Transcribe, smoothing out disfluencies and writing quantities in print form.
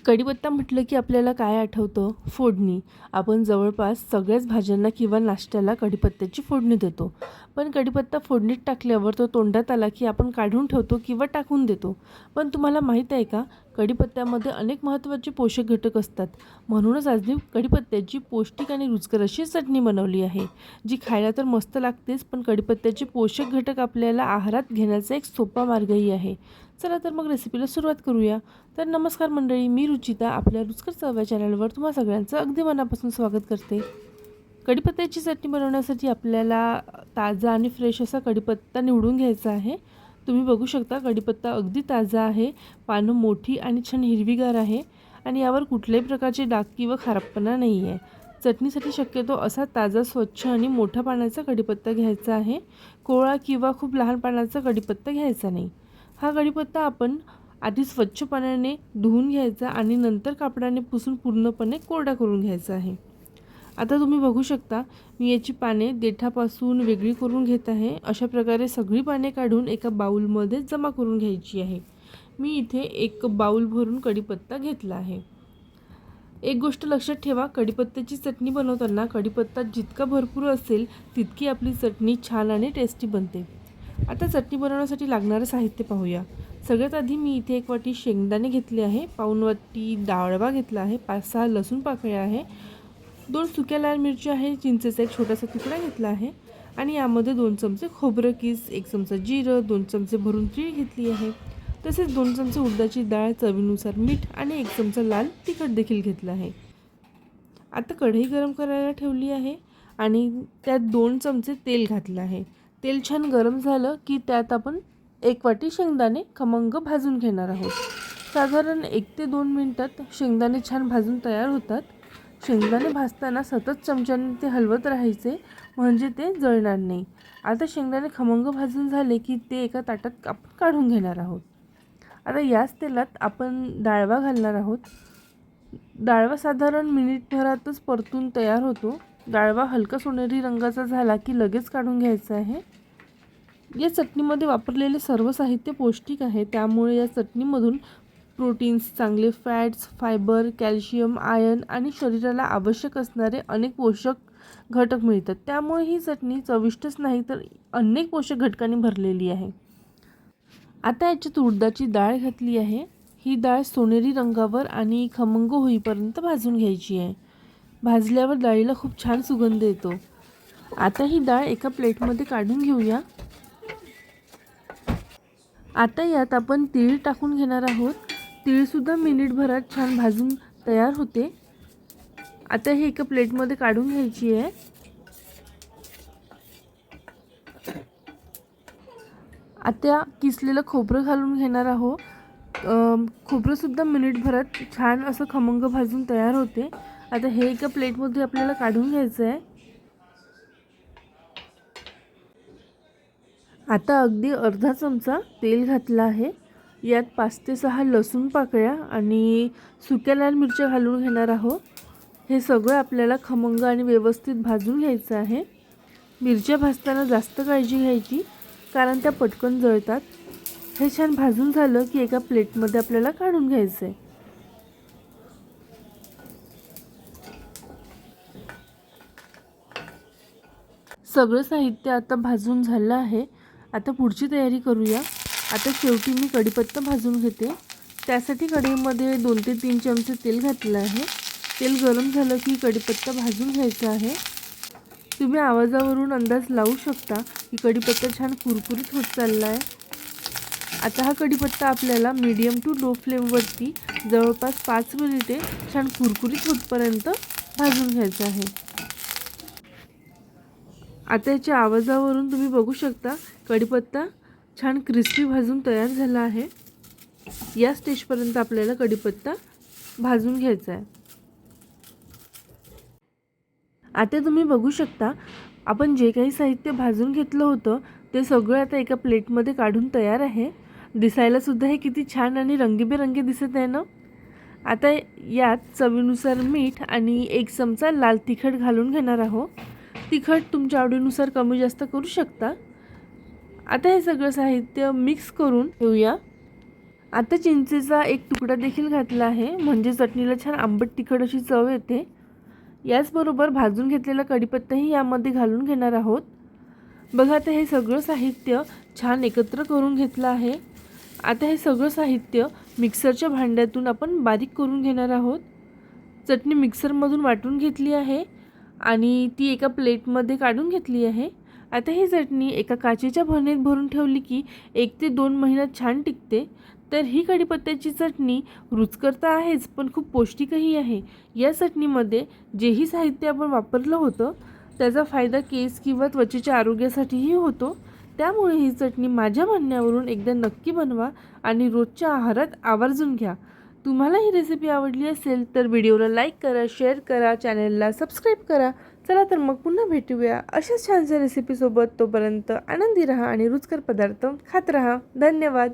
कढीपत्ता म्हटलं की आपल्याला काय आठवतं? फोडणी. आपण जवळपास सगळ्याच भाज्यांना किंवा नाश्त्याला कढीपत्त्याची फोडणी देतो. पण कढीपत्ता फोडणीत टाकल्यावर तो तोंडात आला की आपण काढून ठेवतो किंवा टाकून देतो. पण तुम्हाला माहीत आहे का? कढीपत्त्यामध्ये अनेक महत्त्वाचे पोषक घटक असतात. म्हणूनच आज मी कढीपत्त्याची पौष्टिक आणि रुचकर अशी चटणी बनवली आहे, जी खायला तर मस्त लागतेच, पण कढीपत्त्याचे पोषक घटक आपल्याला आहारात घेण्याचा एक सोपा मार्गही आहे. चला तर मग रेसिपीला सुरुवात करूया. तर नमस्कार मंडळी, मी रुचिता आपल्या रुचकर चव चॅनलवर तुम्हा सगळ्यांचं अगदी मनापासून स्वागत करते. कढीपत्त्याची चटणी बनवण्यासाठी आपल्याला ताजा आणि फ्रेश असा कढीपत्ता निवडून घ्यायचा आहे. तुम्ही बघू शकता कढीपत्ता अगदी ताजा आहे, पानं मोठी आणि छान हिरवीगार आहे आणि यावर कुठल्याही प्रकारचे डाग किंवा खारटपणा नाही आहे. चटणीसाठी शक्यतो असा ताजा, स्वच्छ आणि मोठ्या पानाचा कढीपत्ता घ्यायचा आहे. कोवळा किंवा खूप लहान पानाचा कढीपत्ता घ्यायचा नाही. हा कढीपत्ता आपण आधी स्वच्छ पाण्याने धुवून घ्यायचा आणि नंतर कापडाने पुसून पूर्णपणे कोरडा करून घ्यायचा आहे. आता तुम्ही बघू शकता मी याची पाने देठापासून वेगळी करून घेत आहे. अशा प्रकारे सगळी पाने काढून एका बाउलमध्ये जमा करून घ्यायची आहे. मी इथे एक बाउल भरून कढीपत्ता घेतला आहे. एक गोष्ट लक्षात ठेवा, कढीपत्त्याची चटणी बनवताना कढीपत्ता जितका भरपूर असेल तितकी आपली चटणी छान आणि टेस्टी बनते. आता चटणी बनवण्यासाठी लागणारं साहित्य पाहूया. सगळ्यात आधी मी इथे 1 वाटी शेंगदाणे घेतले आहे, पाऊण वाटी डाळवा घेतला आहे, 5-6 लसूण पाकळ्या आहे, 2 सुक्या लाल मिरच्या आहे, चिंचेचा एक छोटासा तुकडा घेतला आहे आणि यामध्ये 2 चमचे खोबरं किस, 1 चमचा जिरं, 2 चमचे भरून तीळ घेतली आहे, तसेच 2 चमचे उडदाची डाळ, चवीनुसार मीठ आणि 1 चमचा लाल तिखट देखील घेतला आहे. आता कढई गरम करायला ठेवली आहे आणि त्यात 2 चमचे तेल घातलं आहे. तेल छान गरम झालं की त्यात आपण 1 वाटी शेंगदाणे खमंग भाजून घेणार आहोत. साधारण 1 ते 2 मिनिटात शेंगदाणे छान भाजून तयार होतात. शेंगदाणे भाजताना सतत चमच्याने ते हलवत राहायचे, म्हणजे ते जळणार नाही. आता शेंगदाणे खमंग भाजून झाले की ते एका ताटात आपण काढून घेणार आहोत. आता याच तेलात आपण डाळवा घालणार आहोत. डाळवा साधारण मिनिटभरातच परतून तयार होतो. डाळवा हलका सोनेरी रंगाचा झाला की लगेच काढून घ्यायचा आहे. या चटणीमध्ये वापरलेले सर्व साहित्य पौष्टिक आहे, त्यामुळे या चटणीमधून प्रोटीन्स, चांगले फॅट्स, फायबर, कॅल्शियम, आयर्न आणि शरीराला आवश्यक असणारे अनेक पोषक घटक मिळतात. त्यामुळे ही चटणी चविष्टच नाही तर अनेक पोषक घटकांनी भरलेली आहे. आता याच्यात उडदाची डाळ घातली आहे. ही डाळ सोनेरी रंगावर आणि खमंग होईपर्यंत भाजून घ्यायची आहे. भाजल्यावर डाळीला खूप छान सुगंध येतो. आता ही डाळ एका प्लेटमध्ये काढून घेऊया. आता यात आपण तीळ टाकून घेणार आहोत. तीळसुद्धा मिनिटभरात छान भाजून तयार होते. आता हे एका प्लेटमध्ये काढून घ्यायची आहे. आता किसलेलं खोबरं घालून घेणार आहोत. खोबरंसुद्धा मिनिटभरात छान असं खमंग भाजून तयार होते. आता हे एका प्लेटमध्ये आपल्याला काढून घ्यायचं आहे. आता अगदी अर्धा चमचा तेल घातला आहे. यात 5 ते 6 लसूण पाकळ्या आणि सुक्या लाल मिरच्या घालून घेणार आहोत. हे सगळं आपल्याला खमंग आणि व्यवस्थित भाजून घ्यायचं आहे. मिरच्या भाजताना जास्त काळजी घ्यायची, कारण त्या पटकन जळतात. हे छान भाजून झालं की एका प्लेटमध्ये आपल्याला काढून घ्यायचं आहे. सगळं साहित्य आता भाजून झालं आहे. आता पुढची तयारी करूया. आता शेवटी मी कढीपत्ता भाजून घेते. त्यासाठी कढईमध्ये 2 ते 3 चमचे तेल घातलं आहे. तेल गरम झालं की कढीपत्ता भाजून घ्यायचा आहे. तुम्ही आवाजावरून अंदाज लावू शकता की कढीपत्ता छान कुरकुरीत होत चालला आहे. आता हा कढीपत्ता आपल्याला मीडियम टू लो फ्लेमवरती जवळपास 5 मिनिटे छान कुरकुरीत होतपर्यंत भाजून घ्यायचा आहे. आता याच्या आवाजावरून तुम्ही बघू शकता कढीपत्ता छान क्रिस्पी भाजून तयार झाला आहे. या स्टेजपर्यंत आपल्याला कढीपत्ता भाजून घ्यायचा आहे. आता तुम्ही बघू शकता आपण जे काही साहित्य भाजून घेतलं होतं ते सगळं आता एका प्लेटमध्ये काढून तयार आहे. दिसायला सुद्धा हे किती छान आणि रंगीबेरंगी दिसत आहे ना. आता यात चवीनुसार मीठ आणि 1 चमचा लाल तिखट घालून घेणार आहोत. तिखट तुमच्या आवडीनुसार कमी जास्त करू शकता. आता हे सगळं साहित्य मिक्स करून घेऊया. आता चिंचेचा एक तुकडा देखील घातला आहे, म्हणजे चटणीला छान आंबट तिखट अशी चव येते. याचबरोबर भाजून घेतलेला कढीपत्ताही यामध्ये घालून घेणार आहोत. बघा आता हे सगळं साहित्य छान एकत्र करून घेतलं आहे. आता हे सगळं साहित्य मिक्सरच्या भांड्यातून आपण बारीक करून घेणार आहोत. चटणी मिक्सरमधून वाटून घेतली आहे आणि ती एका प्लेटमध्ये काढून घेतली आहे. आता ही चटणी एका काचेच्या भरणीत भरून ठेवली की 1 ते 2 महिन्यात छान टिकते. तर ही कढीपत्त्याची चटणी रुचकर तर आहेच, पण खूप पौष्टिकही आहे. या चटणीमध्ये जेही साहित्य आपण वापरलं होतं त्याचा फायदा केस किंवा त्वचेच्या आरोग्यासाठीही होतो. त्यामुळे ही चटणी माझ्या म्हणण्यावरून एकदा नक्की बनवा आणि रोजच्या आहारात आवर्जून घ्या. तुम्हाला ही रेसिपी आवडली असेल तर व्हिडिओला लाईक करा, शेअर करा, चॅनलला सबस्क्राईब करा. चला तर मग पुन्हा भेटूया अशाच छानशा रेसिपीसोबत. तोपर्यंत आनंदी राहा आणि रुचकर पदार्थ खात राहा. धन्यवाद.